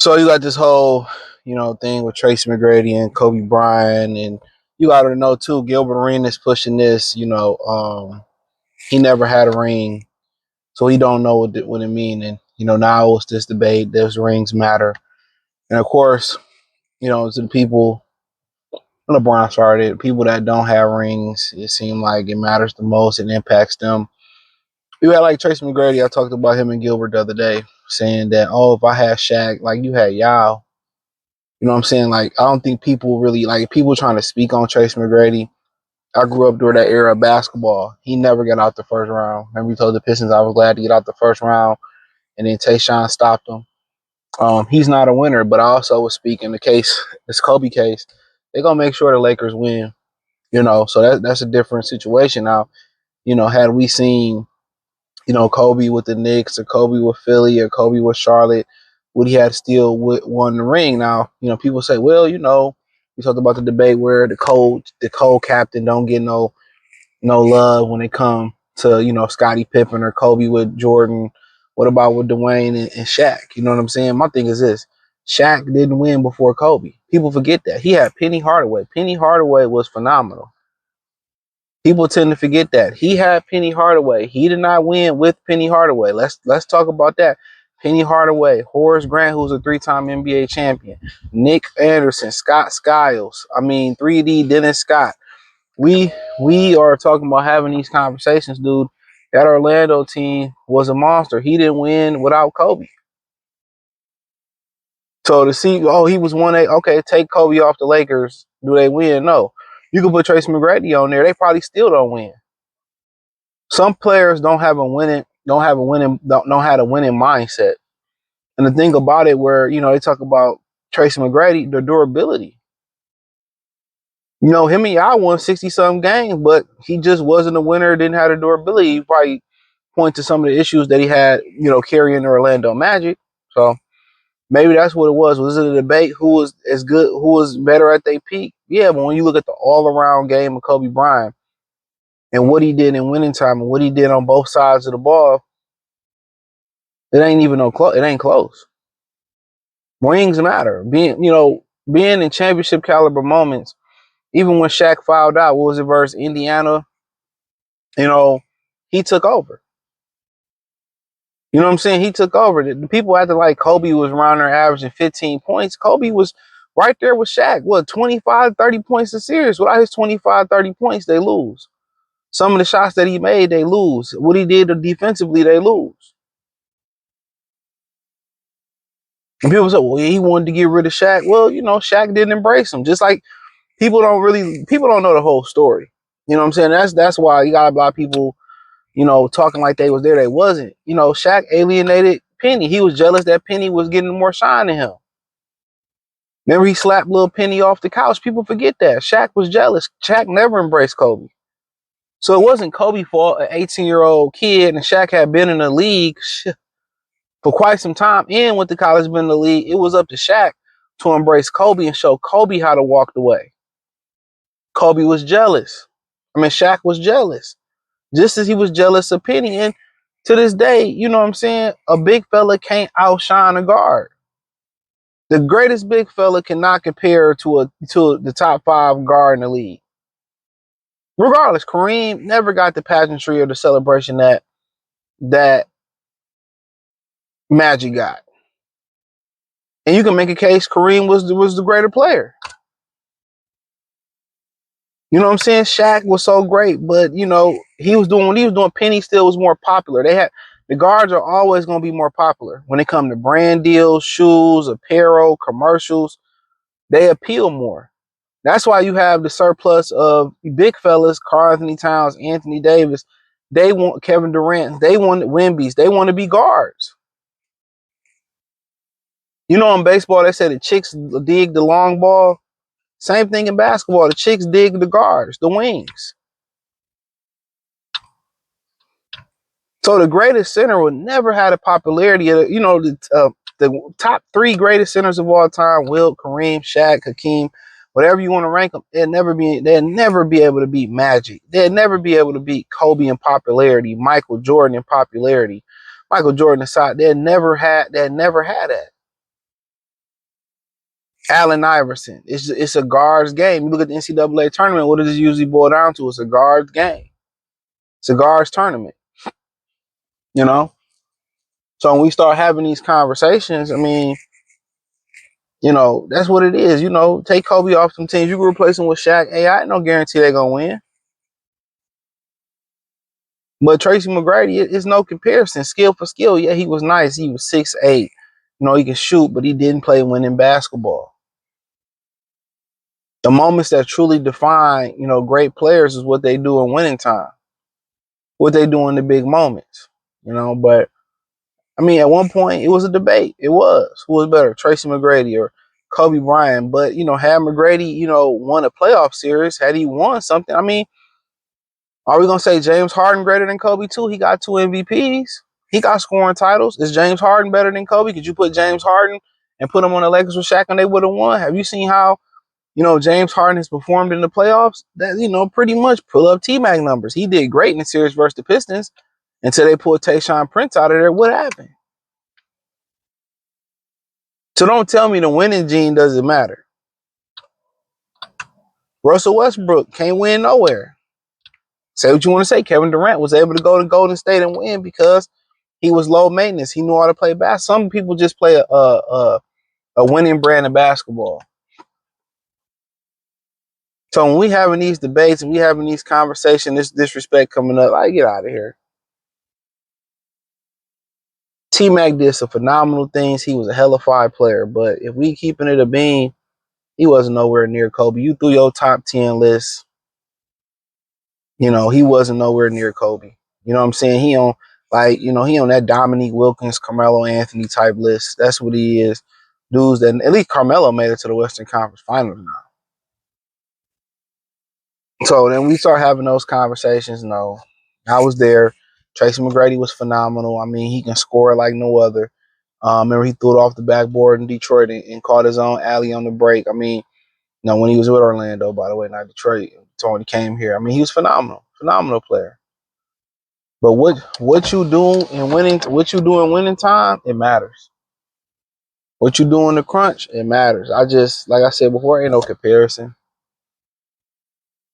So you got this whole, thing with Tracy Mcgrady and Kobe Bryant, and you got to know too. Gilbert Arenas pushing this. He never had a ring, so he don't know what it mean. And now it's this debate: does rings matter? And of course, to the people, LeBron started. People that don't have rings, it seemed like it matters the most. It impacts them. You had like Tracy McGrady. I talked about him and Gilbert the other day, saying that, oh, if I had Shaq, like you had Yao. You know what I'm saying? Like, I don't think people really, like, people trying to speak on Tracy McGrady. I grew up during that era of basketball. He never got out the first round. Remember, he told the Pistons I was glad to get out the first round, and then Tayshaun stopped him. He's not a winner, but I also was speaking the case, this Kobe case. They're going to make sure the Lakers win, so that's a different situation. Now, had we seen Kobe with the Knicks or Kobe with Philly or Kobe with Charlotte, would he have still won the ring? Now, people say, well, you talked about the debate where the cold captain don't get no love when it come to, Scottie Pippen or Kobe with Jordan. What about with Dwayne and Shaq? You know what I'm saying? My thing is this. Shaq didn't win before Kobe. People forget that. He had Penny Hardaway. Penny Hardaway was phenomenal. People tend to forget that. He had Penny Hardaway. He did not win with Penny Hardaway. Let's talk about that. Penny Hardaway, Horace Grant, who's a 3-time NBA champion, Nick Anderson, Scott Skiles. 3D Dennis Scott. We are talking about having these conversations, dude. That Orlando team was a monster. He didn't win without Kobe. So to see, he was 1-8. Okay, take Kobe off the Lakers. Do they win? No. You can put Tracy McGrady on there. They probably still don't win. Some players don't have a winning mindset. And the thing about it, where they talk about Tracy McGrady, the durability. Him and y'all won 60-something games, but he just wasn't a winner. Didn't have the durability. You probably point to some of the issues that he had, carrying the Orlando Magic. So maybe that's what it was. Was it a debate who was as good, who was better at their peak? Yeah, but when you look at the all-around game of Kobe Bryant and what he did in winning time and what he did on both sides of the ball, it ain't even it ain't close. Rings matter. Being in championship caliber moments, even when Shaq fouled out, what was it versus Indiana? He took over. You know what I'm saying? He took over. The people acted like Kobe was around there averaging 15 points. Kobe was right there with Shaq. 25, 30 points a series. Without his 25, 30 points, they lose. Some of the shots that he made, they lose. What he did defensively, they lose. And people say, well, he wanted to get rid of Shaq. Well, Shaq didn't embrace him. Just like people don't know the whole story. You know what I'm saying? That's why you got a lot of people, talking like they was there. They wasn't. Shaq alienated Penny. He was jealous that Penny was getting more shine than him. Remember, he slapped little Penny off the couch. People forget that. Shaq was jealous. Shaq never embraced Kobe. So it wasn't Kobe's fault, an 18-year-old kid, and Shaq had been in the league for quite some time and went to college, been in the league. It was up to Shaq to embrace Kobe and show Kobe how to walk the way. Kobe was jealous. Shaq was jealous. Just as he was jealous of Penny. And to this day, you know what I'm saying? A big fella can't outshine a guard. The greatest big fella cannot compare to the top 5 guard in the league. Regardless, Kareem never got the pageantry or the celebration that Magic got. And you can make a case Kareem was the greater player. You know what I'm saying? Shaq was so great, but he was doing what he was doing. Penny still was more popular. The guards are always going to be more popular when it comes to brand deals, shoes, apparel, commercials. They appeal more. That's why you have the surplus of big fellas, Karl Anthony Towns, Anthony Davis. They want Kevin Durant. They want Wemby's. They want to be guards. In baseball, they say the chicks dig the long ball. Same thing in basketball. The chicks dig the guards, the wings. So the greatest center would never have the popularity of, the top 3 greatest centers of all time: Wilt, Kareem, Shaq, Hakeem, whatever you want to rank them. They'll never be able to beat Magic. They'll never be able to beat Kobe in popularity, Michael Jordan in popularity. Michael Jordan aside, they never had that. Allen Iverson. It's a guards game. You look at the NCAA tournament. What does it usually boil down to? It's a guards game. It's a guards tournament. You know. So when we start having these conversations, I mean, you know, that's what it is. You know, take Kobe off some teams. You can replace him with Shaq. Hey, I ain't no guarantee they're gonna win. But Tracy McGrady, it's no comparison. Skill for skill. Yeah, he was nice. He was 6'8". You know, he can shoot, but he didn't play winning basketball. The moments that truly define, you know, great players is what they do in winning time. What they do in the big moments. You know, but I mean, at one point it was a debate. It was. Who was better, Tracy McGrady or Kobe Bryant? But, you know, had McGrady, you know, won a playoff series, had he won something, I mean, are we going to say James Harden greater than Kobe too? He got 2 MVPs. He got scoring titles. Is James Harden better than Kobe? Could you put James Harden and put him on the Lakers with Shaq and they would have won? Have you seen how, you know, James Harden has performed in the playoffs? That, you know, pretty much pull up T-Mac numbers. He did great in the series versus the Pistons until they pulled Tayshaun Prince out of there. What happened? So don't tell me the winning gene doesn't matter. Russell Westbrook can't win nowhere. Say what you want to say. Kevin Durant was able to go to Golden State and win because he was low maintenance. He knew how to play basketball. Some people just play a winning brand of basketball. So when we having these debates and we having these conversations, this disrespect coming up, I get out of here. T-Mac did some phenomenal things. He was a hella fire player. But if we keeping it a bean, he wasn't nowhere near Kobe. You threw your top 10 list. You know, he wasn't nowhere near Kobe. You know what I'm saying? He on, like, you know, he on that Dominique Wilkins, Carmelo Anthony type list. That's what he is. Dudes that, at least Carmelo made it to the Western Conference Finals now. So then we start having those conversations. No, I was there. Tracy McGrady was phenomenal. I mean, he can score like no other. Remember, he threw it off the backboard in Detroit and caught his own alley on the break. I mean, you know, when he was with Orlando, by the way, not Detroit. Tony came here. I mean, he was phenomenal player. But what you do in winning time, it matters. What you do in the crunch, it matters. I just, like I said before, ain't no comparison.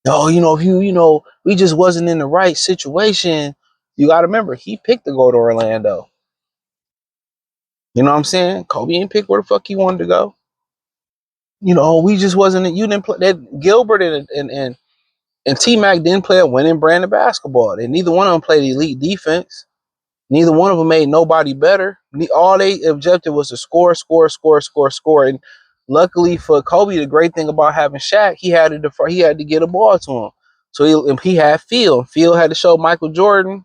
No, you know, if we just wasn't in the right situation. You got to remember, he picked to go to Orlando. You know what I'm saying? Kobe ain't picked where the fuck he wanted to go. You know, we just wasn't. You didn't play that. Gilbert and T Mac didn't play a winning brand of basketball. And neither one of them played elite defense. Neither one of them made nobody better. All they objective was to score. And luckily for Kobe, the great thing about having Shaq, he had to get a ball to him. So he had Phil. Phil had to show Michael Jordan,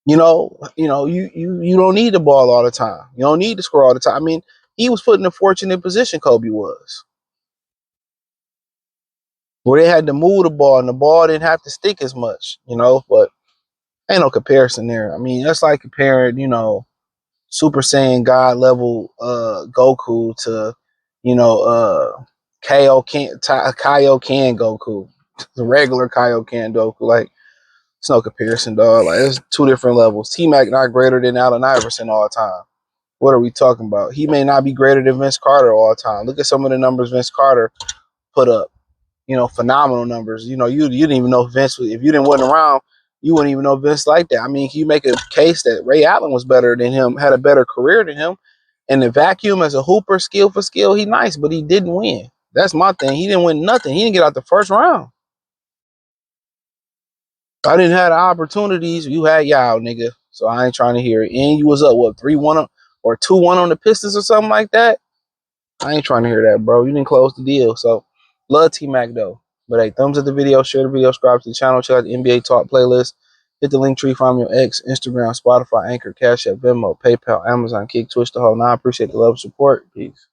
you don't need the ball all the time. You don't need to score all the time. I mean, he was put in a fortunate position, Kobe was, where they had to move the ball and the ball didn't have to stick as much, but ain't no comparison there. I mean, that's like comparing, Super Saiyan God level Goku to, Kaioken Goku, the regular Kaioken Goku. Like, it's no comparison, dog. Like, it's 2 different levels. T-Mac not greater than Allen Iverson all the time. What are we talking about? He may not be greater than Vince Carter all the time. Look at some of the numbers Vince Carter put up. Phenomenal numbers. You didn't even know Vince. If you wasn't around, you wouldn't even know Vince like that. I mean, can you make a case that Ray Allen was better than him, had a better career than him? In the vacuum as a hooper, skill for skill, he nice, but he didn't win. That's my thing. He didn't win nothing. He didn't get out the first round. I didn't have the opportunities. You had y'all, nigga. So I ain't trying to hear it. And you was up, what, 3-1 or 2-1 on the Pistons or something like that? I ain't trying to hear that, bro. You didn't close the deal. So, love T-Mac, though. But, hey, thumbs up the video, share the video, subscribe to the channel, check out the NBA Talk playlist. Hit the link tree, find me on X, Instagram, Spotify, Anchor, Cash App, Venmo, PayPal, Amazon, Kick, Twitch, the whole 9. Appreciate the love and support. Peace.